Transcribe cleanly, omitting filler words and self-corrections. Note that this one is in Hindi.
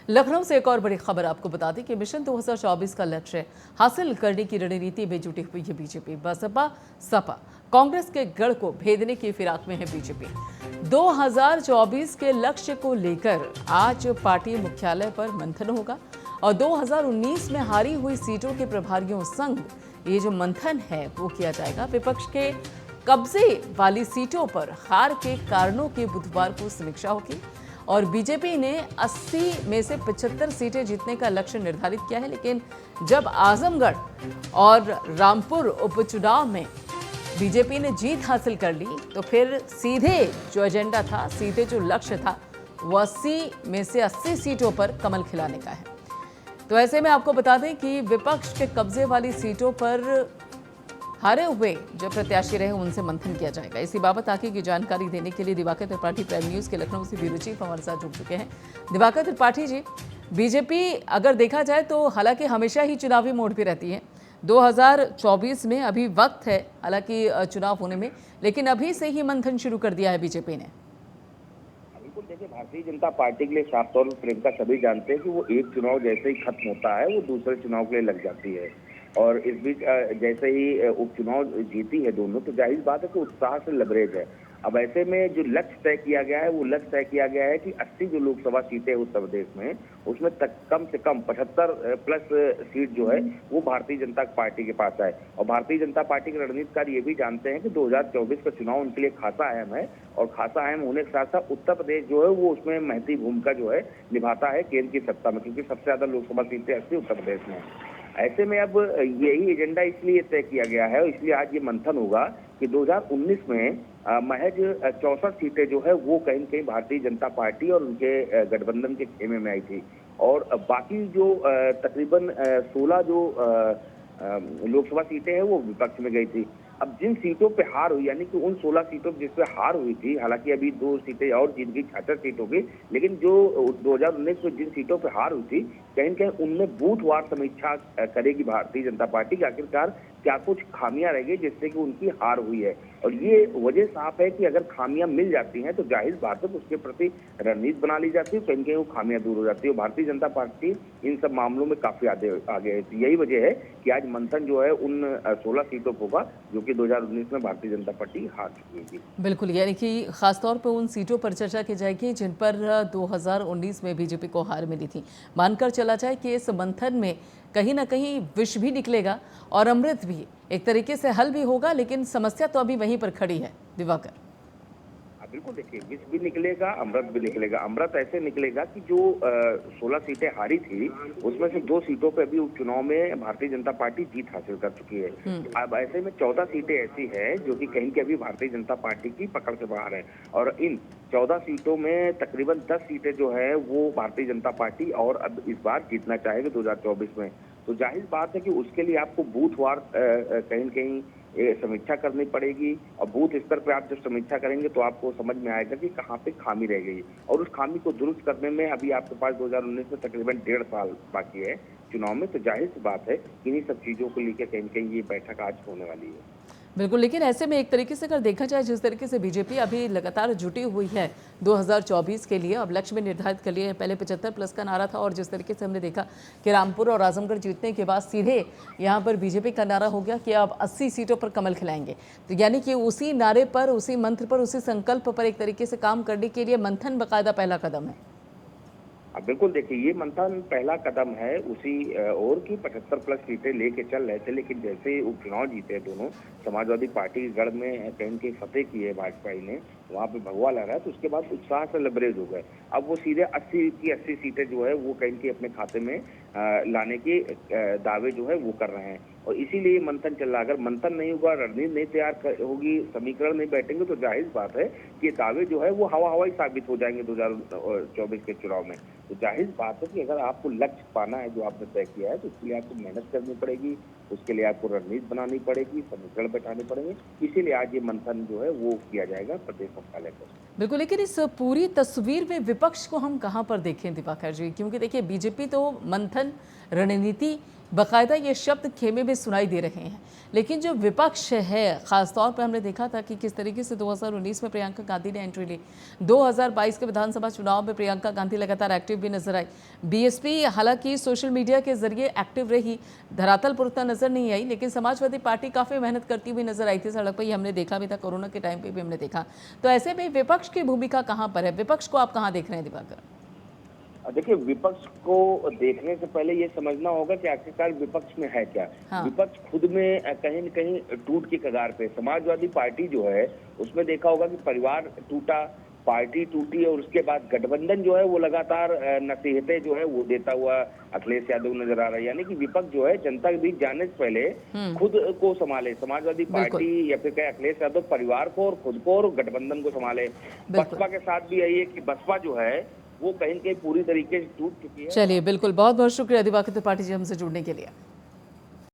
लखनऊ से एक और बड़ी खबर आपको बता दें कि मिशन 2024 का लक्ष्य हासिल करने की रणनीति में जुटी हुई है बीजेपी। बसपा सपा कांग्रेस के गढ़ को भेदने की फिराक में है बीजेपी। 2024 के लक्ष्य को लेकर आज पार्टी मुख्यालय पर मंथन होगा और 2019 में हारी हुई सीटों के प्रभारियों संग ये जो मंथन है वो किया जाएगा। विपक्ष के कब्जे वाली सीटों पर हार के कारणों की बुधवार को समीक्षा होगी और बीजेपी ने 80 में से 75 सीटें जीतने का लक्ष्य निर्धारित किया है। लेकिन जब आजमगढ़ और रामपुर उपचुनाव में बीजेपी ने जीत हासिल कर ली तो फिर सीधे जो एजेंडा था, सीधे जो लक्ष्य था, वो 80 में से 80 सीटों पर कमल खिलाने का है। तो ऐसे में आपको बता दें कि विपक्ष के कब्जे वाली सीटों पर हारे हुए जो प्रत्याशी रहे उनसे मंथन किया जाएगा। इसी बाबत आगे की जानकारी देने के लिए दिवाकर त्रिपाठी प्राइम न्यूज के लखनऊ से ब्यूरो चीफ हमारे साथ जुड़ चुके हैं। दिवाकर त्रिपाठी जी, बीजेपी अगर देखा जाए तो हालांकि हमेशा ही चुनावी मोड पे रहती है। 2024 में अभी वक्त है हालांकि चुनाव होने में, लेकिन अभी से ही मंथन शुरू कर दिया है बीजेपी ने। बिल्कुल, देखिए, भारतीय जनता पार्टी के लिए साफ तौर पर प्रियंका सभी जानते हैं कि वो एक चुनाव जैसे ही खत्म होता है वो दूसरे चुनाव के लिए लग जाती है। और इस बीच जैसे ही उपचुनाव जीती है दोनों, तो जाहिर बात है कि उत्साह से लबरेज है। अब ऐसे में जो लक्ष्य तय किया गया है वो लक्ष्य तय किया गया है कि 80 जो लोकसभा सीटें उत्तर प्रदेश में, उसमें तक कम से कम 75 प्लस सीट जो है वो भारतीय जनता पार्टी के पास है। और भारतीय जनता पार्टी के रणनीतिकार ये भी जानते हैं कि 2024 का चुनाव उनके लिए खासा अहम है और खासा अहम होने के साथ साथ उत्तर प्रदेश जो है वो उसमें महती भूमिका जो है निभाता है केंद्र की सत्ता में, क्योंकि सबसे ज्यादा लोकसभा सीटें 80 उत्तर प्रदेश में है। ऐसे में अब यही एजेंडा इसलिए तय किया गया है और इसलिए आज ये मंथन होगा कि 2019 में महज 64 सीटें जो है वो कहीं न कहीं भारतीय जनता पार्टी और उनके गठबंधन के खेमे में आई थी और बाकी जो तकरीबन 16 जो लोकसभा सीटें हैं वो विपक्ष में गई थी। अब जिन सीटों पे हार हुई, यानी कि उन 16 सीटों जिस पे हार हुई थी, हालांकि अभी 2 सीटें और जीत गई, 66 सीट हो गई, लेकिन जो 2019 में जिन सीटों पे हार हुई थी, कहीं न कहीं उनमें बूथवार समीक्षा करेगी भारतीय जनता पार्टी कि आखिरकार क्या कुछ खामियां रह गई जिससे कि उनकी हार हुई है। और ये वजह साफ है कि अगर खामियां मिल जाती हैं तो जाहिर बात है उसके प्रति रणनीति बना ली जाती है, कहीं कहीं वो खामियां दूर हो जाती है। भारतीय जनता पार्टी इन सब मामलों में काफी आगे है। यही वजह है कि आज मंथन जो है उन 16 सीटों को होगा जो कि 2019 में भारतीय जनता पार्टी हार चुकी थी। बिल्कुल, यानी कि खासतौर पर उन सीटों पर चर्चा की जाएगी जिन पर 2019 में बीजेपी को हार मिली थी। मानकर चला जाए कि इस मंथन में कहीं ना कहीं विष भी निकलेगा और अमृत भी, एक तरीके से हल भी होगा, लेकिन समस्या तो अभी वहीं पर खड़ी है। दिवाकर, बिल्कुल, देखिए, विष भी निकलेगा, अमृत भी निकलेगा। अमृत ऐसे निकलेगा कि जो 16 सीटें हारी थी उसमें से 2 सीटों पे अभी उपचुनाव में भारतीय जनता पार्टी जीत हासिल कर चुकी है। अब ऐसे में 14 सीटें ऐसी हैं जो कि कहीं की अभी भारतीय जनता पार्टी की पकड़ से बाहर है और इन 14 सीटों में तकरीबन 10 सीटें जो है वो भारतीय जनता पार्टी और अब इस बार जीतना चाहेगी 2024 में। तो जाहिर बात है कि उसके लिए आपको बूथवार कहीं न कहीं समीक्षा करनी पड़ेगी और बूथ स्तर पर आप जब समीक्षा करेंगे तो आपको समझ में आएगा कि कहाँ पे खामी रह गई और उस खामी को दुरुस्त करने में अभी आपके पास 2019 में तकरीबन 1.5 साल बाकी है चुनाव में। तो जाहिर सी बात है कि इन्हीं सब चीजों को लेकर कहीं कहीं ये बैठक आज होने वाली है। बिल्कुल, लेकिन ऐसे में एक तरीके से अगर देखा जाए जिस तरीके से बीजेपी अभी लगातार जुटी हुई है 2024 के लिए, अब लक्ष्य में निर्धारित कर लिए, पहले 75 प्लस का नारा था और जिस तरीके से हमने देखा कि रामपुर और आजमगढ़ जीतने के बाद सीधे यहाँ पर बीजेपी का नारा हो गया कि अब 80 सीटों पर कमल खिलाएंगे। तो यानी कि उसी नारे पर, उसी मंत्र पर, उसी संकल्प पर एक तरीके से काम करने के लिए मंथन बाकायदा पहला कदम है। बिल्कुल, देखिए, ये मंथन पहला कदम है उसी ओर की 75 प्लस सीटें लेके चल रहे थे, लेकिन जैसे उपचुनाव जीते दोनों, समाजवादी पार्टी के गढ़ में कहीं की फतेह की है भाजपा ने, वहाँ पे भगवा लहरा है, तो उसके बाद उत्साह से लबरेज हो गए। अब वो सीधे 80 की 80 सीटें जो है वो कहीं की अपने खाते में लाने के दावे जो है वो कर रहे हैं और इसीलिए मंथन चल रहा है। अगर मंथन नहीं होगा, रणनीति नहीं तैयार होगी, समीकरण नहीं बैठेंगे तो जाहिर बात है कि दावे जो है वो हवा ही साबित हो जाएंगे 2024 के चुनाव में। तो जाहिर बात है कि अगर आपको लक्ष्य पाना है जो आपने तय किया है तो उसके लिए आपको मेहनत करनी पड़ेगी, उसके लिए आपको रणनीति बनानी पड़ेगी, समीकरण बैठाने पड़ेंगे। इसीलिए आज ये मंथन जो है वो किया जाएगा प्रदेश मुख्यालय पर। बिल्कुल, लेकिन इस पूरी तस्वीर में विपक्ष विपक्ष को हम कहाँ पर देखें दिवाकर जी? क्योंकि देखिए बीजेपी तो मंथन रणनीति बाकायदा ये शब्द खेमे में सुनाई दे रहे हैं, लेकिन जो विपक्ष है खासतौर पर हमने देखा था कि किस तरीके से 2019 में प्रियंका गांधी ने एंट्री ली, 2022 के विधानसभा चुनाव में प्रियंका गांधी लगातार एक्टिव भी नजर आई। बीएसपी हालांकि सोशल मीडिया के जरिए एक्टिव रही, धरातल पर उतना नजर नहीं आई, लेकिन समाजवादी पार्टी काफी मेहनत करती हुई नजर आई थी सड़क पर। ये हमने देखा भी था, कोरोना के टाइम पे भी हमने देखा। तो ऐसे में विपक्ष की भूमिका कहाँ पर है? विपक्ष को आप कहाँ देख रहे हैं दिवाकर? देखिए, विपक्ष को देखने से पहले ये समझना होगा कि आखिरकार विपक्ष में है क्या। हाँ। विपक्ष खुद में कहीं न कहीं टूट की कगार पे। समाजवादी पार्टी जो है उसमें देखा होगा कि परिवार टूटा, पार्टी टूटी, और उसके बाद गठबंधन जो है वो लगातार नसीहतें जो है वो देता हुआ अखिलेश यादव नजर आ रहा है। यानी कि विपक्ष जो है जनता के बीच जाने से पहले खुद को संभाले, समाजवादी पार्टी या फिर कहे अखिलेश यादव परिवार को और खुद को और गठबंधन को संभाले। बसपा के साथ भी यही है कि बसपा जो है वो कहीं न कहीं पूरी तरीके से टूट चुकी है। चलिए, बिल्कुल, बहुत बहुत शुक्रिया दिवाकर त्रिपाठी जी हमसे जुड़ने के लिए।